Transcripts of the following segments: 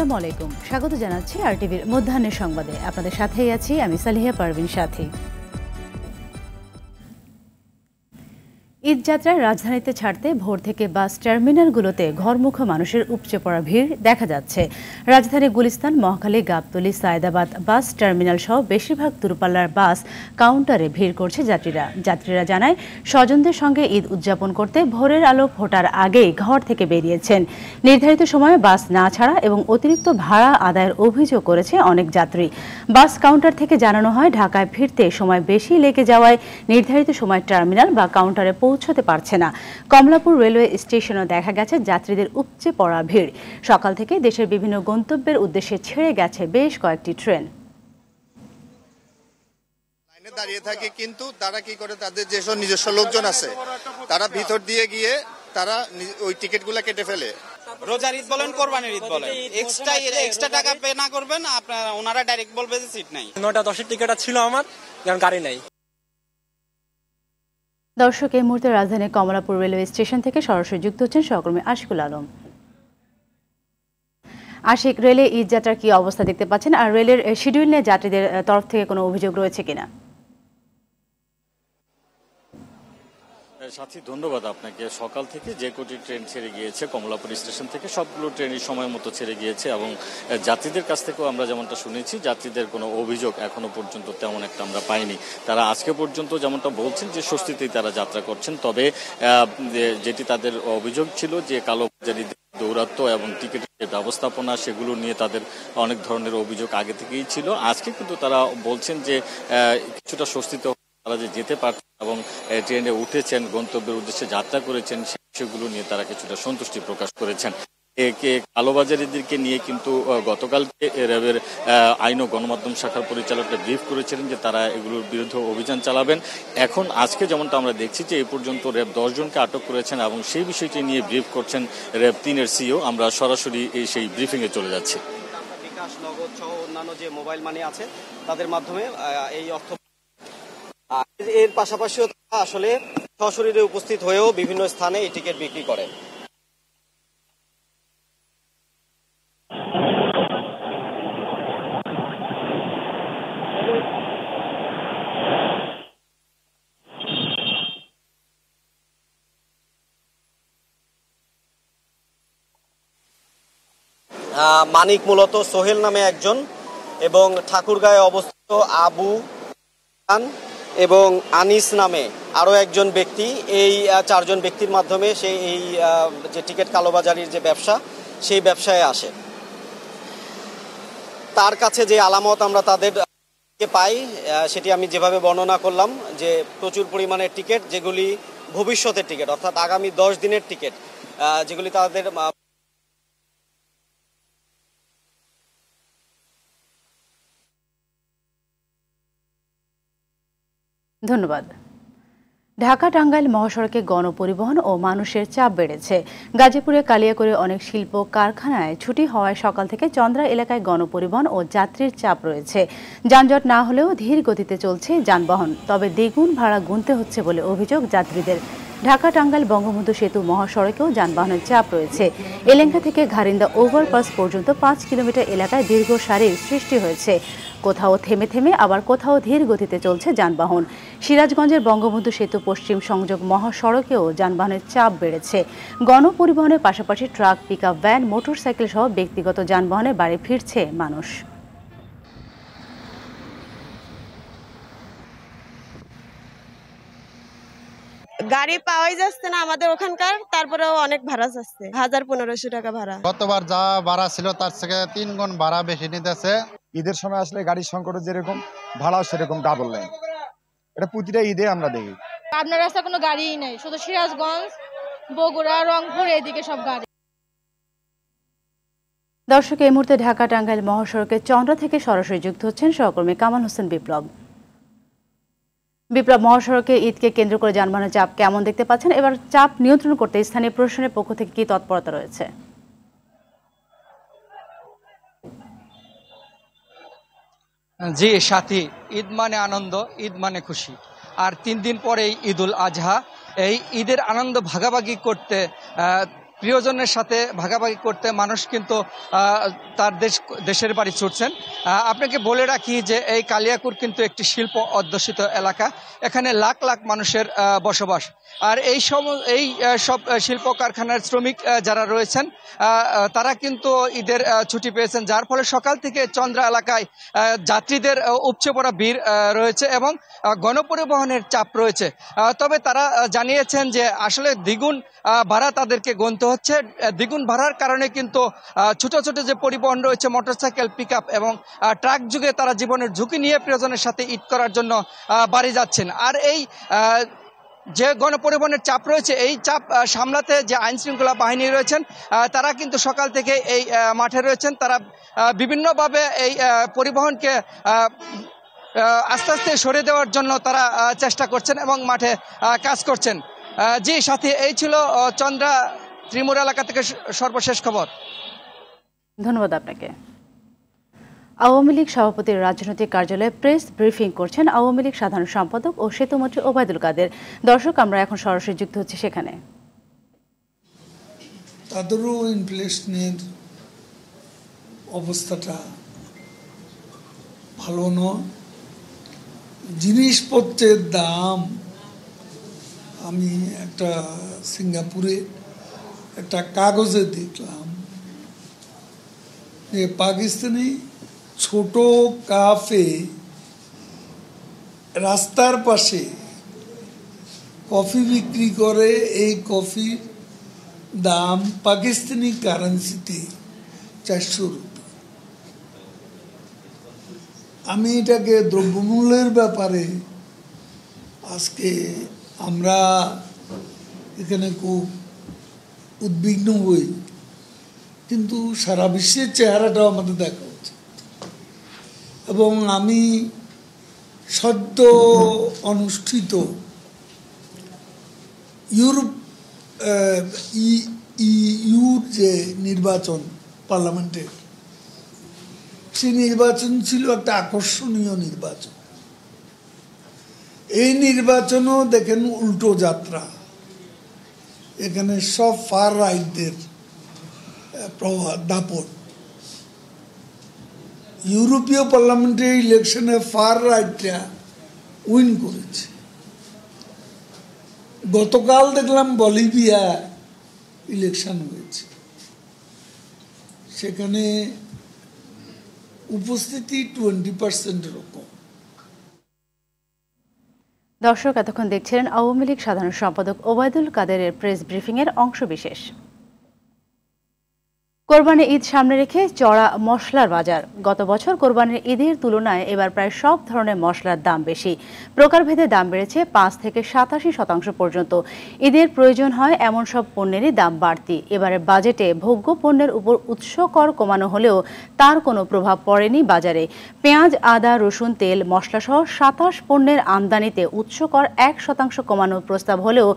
আসসালামু আলাইকুম, স্বাগত জানাচ্ছি আরটিভির মধ্যাহ্নের সংবাদে। আপনাদের সাথেই আছি আমি সালিহা পারভিন সাথী। ঈদযাত্রায় রাজধানীতে ছাড়তে ভোর থেকে বাস টার্মিনালগুলোতে ঘরমুখো মানুষের উপচে পড়া ভিড় দেখা যাচ্ছে। রাজধানী গুলিস্তান, মহাখালী, গাবতলী, সায়েদাবাদ বাস টার্মিনাল সহ বেশিরভাগ দূরপাল্লার বাস কাউন্টারে ভিড় করছে যাত্রীরা জানায়, স্বজনদের সঙ্গে ঈদ উদযাপন করতে ভোরের আলো ফোটার আগেই ঘর থেকে বেরিয়েছেন। নির্ধারিত সময়ে বাস না ছাড়া এবং অতিরিক্ত ভাড়া আদায়ের অভিযোগ করেছে অনেক যাত্রী। বাস কাউন্টার থেকে জানানো হয়, ঢাকায় ফিরতে সময় বেশি লেগে যাওয়ায় নির্ধারিত সময় টার্মিনাল বা কাউন্টারে পৌঁছতে পারছে না। কমলাপুর রেলওয়ে স্টেশনেও দেখা গেছে যাত্রীদের উপচে পড়া ভিড়। সকাল থেকে দেশের বিভিন্ন গন্তব্যের উদ্দেশ্যে ছেড়ে গেছে বেশ কয়েকটি ট্রেন। লাইনে দাঁড়িয়ে থাকে, কিন্তু তারা কি করে, তাদের যেসব নিজস্ব লোকজন আছে তারা ভিতর দিয়ে গিয়ে তারা ওই টিকিটগুলো কেটে ফেলে। রোজার ঈদ বলেন, কোরবানির ঈদ বলেন, এক্সট্রা টাকা পে না করবেন আপনারা, ওনারা ডাইরেক্ট বলবে যে সিট নাই। 9:10 টিকিট ছিল আমার, কারণ গাড়ি নাই। দর্শক, এই মুহূর্তে রাজধানীর কমলাপুর রেলওয়ে স্টেশন থেকে সরাসরি যুক্ত হচ্ছেন সহকর্মী আশিকুল আলম। আশিক, রেলে ঈদ যাত্রার কি অবস্থা দেখতে পাচ্ছেন, আর রেলের শিডিউল নিয়ে যাত্রীদের তরফ থেকে কোনো অভিযোগ রয়েছে কিনা? সাথী, ধন্যবাদ আপনাকে। সকাল থেকে যে কটি ট্রেন ছেড়ে গিয়েছে কমলাপুর স্টেশন থেকে, সবগুলো ট্রেনই সময় মতো ছেড়ে গিয়েছে এবং যাত্রীদের কাছ থেকেও আমরা যেমনটা শুনেছি, যাত্রীদের কোনো অভিযোগ এখনো পর্যন্ত তেমন একটা আমরা পাইনি। তারা আজকে পর্যন্ত যেমনটা বলছেন যে স্বস্তিতেই তারা যাত্রা করছেন। তবে যেটি তাদের অভিযোগ ছিল যে কালোবাজারিদের দৌরাত্ম্য এবং টিকিটের ব্যবস্থাপনা, সেগুলো নিয়ে তাদের অনেক ধরনের অভিযোগ আগে থেকেই ছিল। আজকে কিন্তু তারা বলছেন যে কিছুটা স্বস্তিতে তারা যে যেতে পারছেন এবং ট্রেনে উঠেছেন, গন্তব্যের উদ্দেশ্যে যাত্রা করেছেন, সেগুলো নিয়ে তারা কিছুটা সন্তুষ্টি প্রকাশ করেছেন। কালোবাজারিদেরকে নিয়ে কিন্তু গতকালকে র্যাবের আইন ও গণমাধ্যম শাখার পরিচালকরা ব্রিফ করেছিলেন যে তারা এগুলোর বিরুদ্ধে অভিযান চালাবেন। এখন আজকে যেমনটা আমরা দেখছি যে এই পর্যন্ত র্যাব 10 জনকে আটক করেছেন এবং সেই বিষয়টি নিয়ে ব্রিফ করছেন র্যাব 3-এর সিও। আমরা সরাসরি সেই ব্রিফিংয়ে চলে যাচ্ছি। বিকাশ, নগদ সহ অন্যান্য যে মোবাইল মানি আছে তাদের মাধ্যমে এই অর্থ, এর পাশাপাশিও আসলে সশরীরে উপস্থিত হয়েও বিভিন্ন স্থানে এই টিকিট বিক্রি করে। মানিক মূলত সোহেল নামে একজন এবং ঠাকুরগাঁয়ে অবস্থিত আবু এবং আনিস নামে আরও একজন ব্যক্তি, এই 4 জন ব্যক্তির মাধ্যমে সে এই যে টিকিট কালোবাজারির যে ব্যবসা, সেই ব্যবসায় আসে। তার কাছে যে আলামত আমরা তাদেরকে পাই, সেটি আমি যেভাবে বর্ণনা করলাম, যে প্রচুর পরিমাণের টিকিট, যেগুলি ভবিষ্যতের টিকিট, অর্থাৎ আগামী 10 দিনের টিকিট, যেগুলি তাদের ধন্যবাদ। ঢাকা টাঙ্গাইল মহাসড়কে গণপরিবহন ও মানুষের চাপ বেড়েছে। গাজীপুরে কালিয়াকৈরে অনেক শিল্প কারখানায় ছুটি হওয়ায় সকাল থেকে চন্দ্রা এলাকায় গণপরিবহন ও যাত্রীর চাপ রয়েছে। যানজট না হলেও ধীর গতিতে চলছে যানবাহন, তবে দ্বিগুণ ভাড়া গুনতে হচ্ছে বলে অভিযোগ যাত্রীদের। ঢাকা টাঙ্গাইল বঙ্গবন্ধু সেতু মহাসড়কেও যানবাহনের চাপ রয়েছে। এলেঙ্গা থেকে ঘারিন্দা ওভারপাস পর্যন্ত 5 কিলোমিটার এলাকায় দীর্ঘ সারির সৃষ্টি হয়েছে। কোথাও থেমে থেমে আবার কোথাও ধীর গতিতে চলছে যানবাহন। সিরাজগঞ্জের বঙ্গবন্ধু সেতু পশ্চিম সংযোগ মহাসড়কেও যানবাহনের চাপ বেড়েছে। গণপরিবহনের পাশাপাশি ট্রাক, পিকআপ ভ্যান, মোটরসাইকেল সহ ব্যক্তিগত যানবাহনে বাড়ি ফিরছে মানুষ। গাড়ি পাওয়াই যাচ্ছে না আমাদের ওখানকার, তারপরেও অনেক ভাড়া যাচ্ছে, 1500 টাকা ভাড়া। গতবার যা ভাড়া ছিল তার থেকে 3 গুণ ভাড়া বেশি নিতেছে। ঈদের সময় আসলে গাড়ির সংকট যেরকম, ভাড়াও সেরকম ডাবল নেয়। এটা প্রতিটা ঈদে আমরা দেখি। আপনার রাস্তা কোনো গাড়িই নেই, শুধু সিরাজগঞ্জ, বগুড়া, রংপুর এদিকে সব গাড়ি। দর্শক, এই মুহূর্তে ঢাকা টাঙ্গাইল মহাসড়কের চন্দ্রা থেকে সরাসরি যুক্ত হচ্ছেন সহকর্মী কামাল হোসেন বিপ্লব। মহাসড়কে ঈদকে কেন্দ্র করে যানবাহনের চাপ কেমন দেখতে পাচ্ছেন? এবার চাপ নিয়ন্ত্রণ করতে স্থানীয় প্রশাসনের পক্ষ থেকে কি তৎপরতা রয়েছে? জি সাথী, ঈদ মানে আনন্দ, ঈদ মানে খুশি। আর 3 দিন পরেই ঈদুল আজহা। এই ঈদের আনন্দ ভাগাভাগি করতে প্রিয়জনের সাথে ভাগাভাগি করতে মানুষ কিন্তু তার দেশের বাড়ি ছুটছেন। আপনাকে বলে রাখি যে এই কালিয়াকৈর কিন্তু একটি শিল্প অধ্যুষিত এলাকা, এখানে লাখ লাখ মানুষের বসবাস। আর এই সব শিল্প কারখানার শ্রমিক যারা রয়েছেন তারা কিন্তু ঈদের ছুটি পেয়েছেন, যার ফলে সকাল থেকে চন্দ্রা এলাকায় যাত্রীদের উপচে পড়া ভিড় রয়েছে এবং গণপরিবহনের চাপ রয়েছে। তবে তারা জানিয়েছেন যে আসলে দ্বিগুণ ভাড়া তাদেরকে গুনতে হচ্ছে। দ্বিগুণ ভাড়ার কারণে কিন্তু ছোট ছোট যে পরিবহন রয়েছে, মোটরসাইকেল, পিকআপ এবং ট্রাক যুগে তারা জীবনের ঝুঁকি নিয়ে প্রিয়জনের সাথে ঈদ করার জন্য বাড়ি যাচ্ছেন। আর এই যে গণপরিবহনের চাপ রয়েছে, এই চাপ সামলাতে যে আইন শৃঙ্খলা বাহিনী রয়েছেন তারা কিন্তু সকাল থেকে এই মাঠে রয়েছেন। তারা বিভিন্নভাবে এই পরিবহনকে আস্তে আস্তে সরে দেওয়ার জন্য তারা চেষ্টা করছেন এবং মাঠে কাজ করছেন। জি সাথী, এই ছিল চন্দ্রা ত্রিমুর এলাকা থেকে সর্বশেষ খবর। ধন্যবাদ আপনাকে। আওয়ামী লীগ সভাপতির রাজনৈতিক কার্যালয়ে প্রেস ব্রিফিং করছেন আওয়ামী লীগ সাধারণ সম্পাদক ও সেতুমন্ত্রী ওবায়দুল কাদের। দর্শক, আমরা এখন সরাসরি যুক্ত হচ্ছি সেখানে। তাদেরও ইনফ্লেশনের অবস্থাটা ভালো নয়। জিনিসপত্রের দাম, আমি একটা সিঙ্গাপুরে একটা কাগজে দেখলাম যে পাকিস্তানি ছোট কাফে রাস্তার পাশে কফি বিক্রি করে। এই কফির দাম পাকিস্তানি কারেন্সিতে 400 রুপি। আমি এটাকে দ্রব্যমূল্যের ব্যাপারে আজকে আমরা এখানে খুব উদ্বিগ্ন হই, কিন্তু সারা বিশ্বের চেহারাটাও আমাদের দেখা উচিত। এবং আমি সদ্য অনুষ্ঠিত ইউর যে নির্বাচন পার্লামেন্টের, সেই নির্বাচন ছিল একটা আকর্ষণীয় নির্বাচন। এই নির্বাচনও দেখেন উল্টো যাত্রা। এখানে সব ফার রাইটদের প্রভাব দাপট। ইউরোপীয় পার্লামেন্টের ইলেকশনে ফার রাইটরা উইন করেছে। গতকাল দেখলাম বলিভিয়া ইলেকশন হয়েছে, সেখানে উপস্থিতি 20% কম। দর্শক, এতক্ষণ দেখছিলেন আওয়ামী লীগ সাধারণ সম্পাদক ওবায়দুল কাদেরের প্রেস ব্রিফিং এর অংশবিশেষ। কোরবানি ঈদ সামনে রেখে চড়া মশলার বাজার। গত বছর কোরবানির ঈদের তুলনায় এবার প্রায় সব ধরনের মশলার দাম বেশি। প্রকারভেদে দাম বেড়েছে 5 থেকে 87% পর্যন্ত। ঈদের প্রয়োজন হয় এমন সব পণ্যেরই দাম বাড়তি। এবারের বাজেটে ভোগ্য পণ্যের উপর উৎস কর কমানো হলেও তার কোনো প্রভাব পড়েনি বাজারে। পেঁয়াজ, আদা, রসুন, তেল, মশলাসহ 27 পণ্যের আমদানিতে উৎস কর 1% কমানোর প্রস্তাব হলেও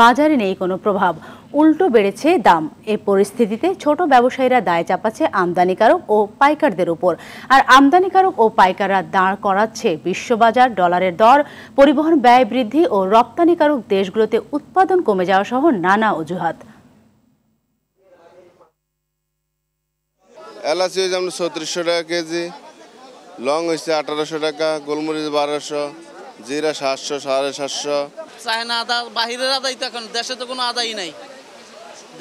বাজারে নেই কোনো প্রভাব, উল্টো বেড়েছে দাম। এই পরিস্থিতিতে ছোট ব্যবসায়ীরা দায় চাপাচ্ছে আমদানিকারক ও পাইকারদের উপর। আর আমদানিকারক ও পাইকাররা দাঁড় করাচ্ছে বিশ্ববাজার, ডলারের দর, পরিবহন ব্যয় বৃদ্ধি ও রপ্তানিকারক দেশগুলোতে উৎপাদন কমে যাওয়া সহ নানা অজুহাত। এলাচ যেমন 3400 টাকা কেজি, লং হয়েছে 1800 টাকা, গোলমরিচ 1200, জিরা 700, 750। চায়না আদা, বাহিরের আদাই তো এখন দেশে তো কোনো আদাই নাই।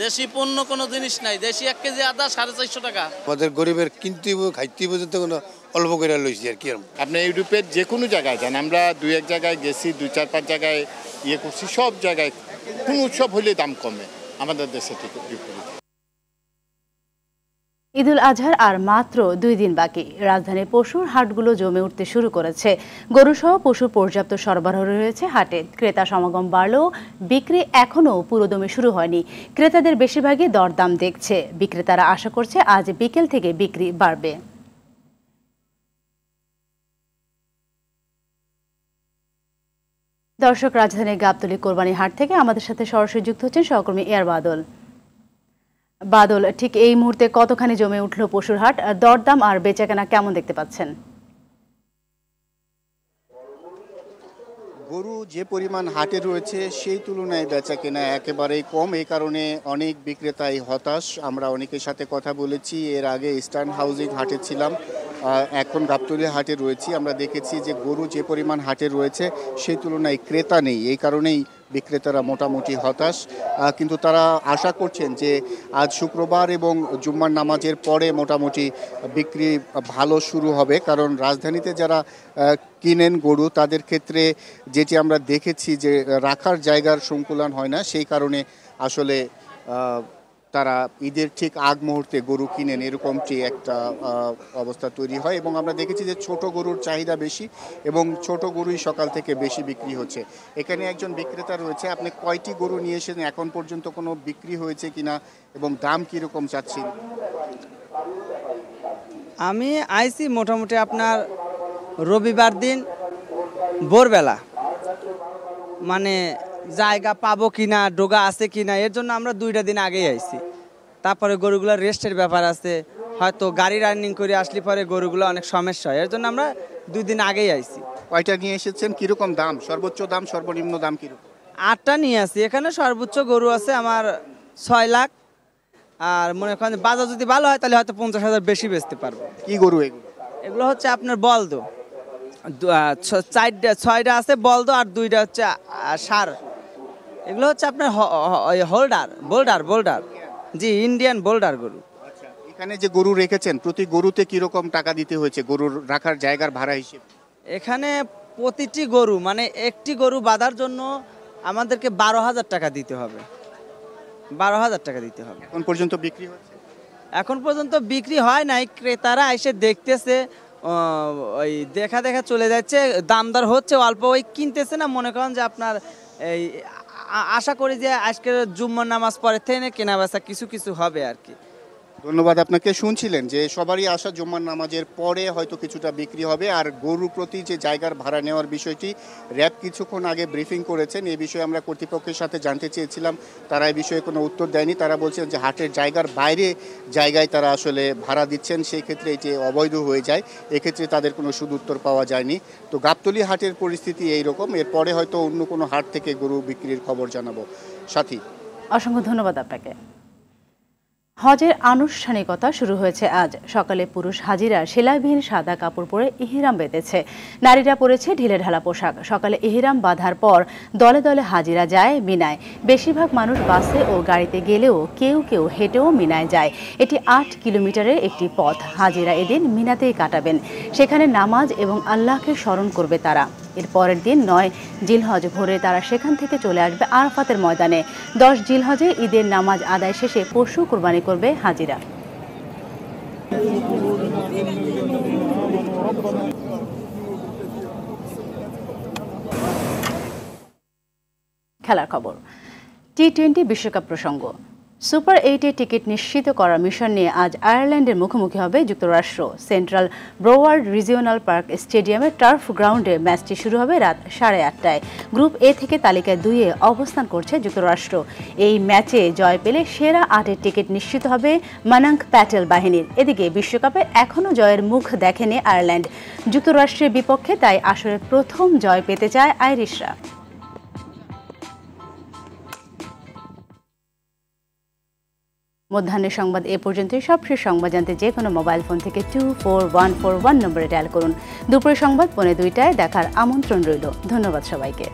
দেশি পণ্য কোনো জিনিস নাই। দেশি 1 কেজি আদা 450 টাকা। আমাদের গরিবের কিনতে খাইতে পর্যন্ত কোনো অল্প করে লইছি আর কি। আপনি ইউরোপের যে কোনো জায়গায় যান, আমরা 2-1 জায়গায় গেছি, 2-4-5 জায়গায় ইয়ে করছি, সব জায়গায় কোন উৎসব হলে দাম কমে, আমাদের দেশে ঠিক বিপরীত। ঈদুল আজহার আর মাত্র 2 দিন বাকি। রাজধানীর পশুর হাটগুলো জমে উঠতে শুরু করেছে। গরুসহ পশুর পর্যাপ্ত সরবরাহ রয়েছে হাটে। ক্রেতা সমাগম বাড়লেও বিক্রি এখনও পুরোদমে শুরু হয়নি। ক্রেতাদের বেশিরভাগই দরদাম দেখছে। বিক্রেতারা আশা করছে আজ বিকেল থেকে বিক্রি বাড়বে। দর্শক, রাজধানীর গাবতলী কোরবানি হাট থেকে আমাদের সাথে সরাসরি যুক্ত হচ্ছেন সহকর্মী এয়ার বাদল। বাদল, ঠিক এই মুহূর্তে কতখানি জমে উঠল পশুর হাট? দরদাম আর বেচাকেনা কেমন দেখতে পাচ্ছেন? গরু যে পরিমাণ হাটে রয়েছে সেই তুলনায় বেচা কেনা একেবারেই কম, এই কারণে অনেক বিক্রেতাই হতাশ। আমরা অনেকের সাথে কথা বলেছি, এর আগে ইস্টার্ন হাউজিং হাটে ছিলাম, এখন গাবতলী হাটে রয়েছি। আমরা দেখেছি যে গরু যে পরিমাণ হাটে রয়েছে সেই তুলনায় ক্রেতা নেই, এই কারণেই বিক্রেতারা মোটামুটি হতাশ। কিন্তু তারা আশা করছেন যে আজ শুক্রবার এবং জুম্মার নামাজের পরে মোটামুটি বিক্রি ভালো শুরু হবে, কারণ রাজধানীতে যারা কিনেন গরু তাদের ক্ষেত্রে যেটি আমরা দেখেছি যে রাখার জায়গার সংকুলান হয় না, সেই কারণে আসলে তারা ঈদের ঠিক আগ মুহূর্তে গরু কিনেন, এরকমটি একটা অবস্থা তৈরি হয়। এবং আমরা দেখেছি যে ছোট গরুর চাহিদা বেশি এবং ছোট গরুই সকাল থেকে বেশি বিক্রি হচ্ছে। এখানে একজন বিক্রেতা রয়েছে, আপনি কয়টি গরু নিয়ে এসেছেন, এখন পর্যন্ত কোনো বিক্রি হয়েছে কিনা এবং দাম কীরকম চাচ্ছেন? আমি আইছি মোটামুটি আপনার রবিবার দিন ভোরবেলা, মানে জায়গা পাবো কিনা, ডোগা আছে কিনা, এর জন্য আমরা 2টা দিন আগেই আইছি। তারপরে গরুগুলোর রেস্টের ব্যাপার আছে, হয়তো গাড়ি রানিং করে আসলে পরে গরুগুলো অনেক সমস্যা হয়, এর জন্য আমরা 2 দিন আগেই আইছি। কয়টা নিয়ে এসেছেন, কিরকম দাম, সর্বোচ্চ দাম সর্বনিম্ন দাম কিরকম? 8টা নিয়ে আসি। এখানে সর্বোচ্চ গরু আছে আমার 6 লাখ, আর মনে করেন বাজার যদি ভালো হয় তাহলে হয়তো 50,000 বেশি বেচতে পারবো। কি গরু এগুলো? এগুলো হচ্ছে আপনার বলদ, 6টা আছে বলদ আর 2টা হচ্ছে সার। এগুলো হচ্ছে আপনার বোল্ডার, জি ইন্ডিয়ান বোল্ডার গরু। এখানে যে গরু রেখেছেন প্রতি গরুতে কিরকম টাকা দিতে হয়েছে গরুর রাখার জায়গার ভাড়া হিসেবে? এখানে প্রতিটি গরু মানে একটি গরু বাঁধার জন্য আমাদেরকে 12,000 টাকা দিতে হবে, 12,000 টাকা দিতে হবে। এখন পর্যন্ত বিক্রি হচ্ছে? এখন পর্যন্ত বিক্রি হয় নাই, ক্রেতারা এসে দেখতেছে, ওই দেখা চলে যাচ্ছে, দাম দর হচ্ছে অল্প, ওই কিনতেছে না। মনে করেন যে আপনার এই আশা করি যে আজকের জুম্মার নামাজ পরে থেকে কেনা বেচা কিছু হবে আর কি। ধন্যবাদ আপনাকে। শুনছিলেন যে সবারই আশা জুম্মার নামাজের পরে হয়তো কিছুটা বিক্রি হবে। আর গরু প্রতি যে জায়গার ভাড়া নেওয়ার বিষয়টি র্যাব কিছুক্ষণ আগে ব্রিফিং করেছেন, এই বিষয়ে আমরা কর্তৃপক্ষের সাথে জানতে চেয়েছিলাম, তারা এই বিষয়ে কোনো উত্তর দেয়নি। তারা বলছেন যে হাটের জায়গার বাইরে জায়গায় তারা আসলে ভাড়া দিচ্ছেন, সেই ক্ষেত্রে এটি অবৈধ হয়ে যায়, এক্ষেত্রে তাদের কোনো সুদুত্তর পাওয়া যায়নি। তো গাবতলী হাটের পরিস্থিতি এইরকম, এরপরে হয়তো অন্য কোনো হাট থেকে গরু বিক্রির খবর জানাবো। সাথী, অসংখ্য ধন্যবাদ আপনাকে। হজের আনুষ্ঠানিকতা শুরু হয়েছে আজ সকালে। পুরুষ হাজিরা সেলাইবিহীন সাদা কাপড় পরে ইহরাম বেঁধেছে, নারীরা পরেছে ঢিলে ঢালা পোশাক। সকালে ইহরাম বাঁধার পর দলে দলে হাজিরা যায় মিনায়। বেশিরভাগ মানুষ বাসে ও গাড়িতে গেলেও কেউ কেউ হেঁটেও মিনায় যায়। এটি 8 কিলোমিটারের একটি পথ। হাজিরা এদিন মিনাতেই কাটাবেন, সেখানে নামাজ এবং আল্লাহকে স্মরণ করবে তারা। এর পরের দিন 9 জিলহজ ভোরে তারা সেখান থেকে চলে আসবে আরাফাতের ময়দানে। 10 জিলহজে ঈদের নামাজ আদায় শেষে পশু কুরবানি করবে হাজিরা। খেলার খবর। টি-20 বিশ্বকাপ প্রসঙ্গ। সুপার 8-এ টিকিট নিশ্চিত করার মিশন নিয়ে আজ আয়ারল্যান্ডের মুখোমুখি হবে যুক্তরাষ্ট্র। সেন্ট্রাল ব্রোওয়ার্ড রিজিওনাল পার্ক স্টেডিয়ামের টার্ফ গ্রাউন্ডে ম্যাচটি শুরু হবে রাত 8:30টায়। গ্রুপ এ থেকে তালিকায় 2-এ অবস্থান করছে যুক্তরাষ্ট্র। এই ম্যাচে জয় পেলে সেরা 8-এর টিকিট নিশ্চিত হবে মানাঙ্ক প্যাটেল বাহিনীর। এদিকে বিশ্বকাপে এখনও জয়ের মুখ দেখেনি আয়ারল্যান্ড। যুক্তরাষ্ট্রের বিপক্ষে তাই আসলে প্রথম জয় পেতে চায় আইরিশরা। মধ্যাহ্নের সংবাদ এ পর্যন্তই। সবশেষ সংবাদ জানতে যে কোনো মোবাইল ফোন থেকে 24141 নম্বরে ডায়াল করুন। দুপুরের সংবাদ 2:45টায় দেখার আমন্ত্রণ রইল। ধন্যবাদ সবাইকে।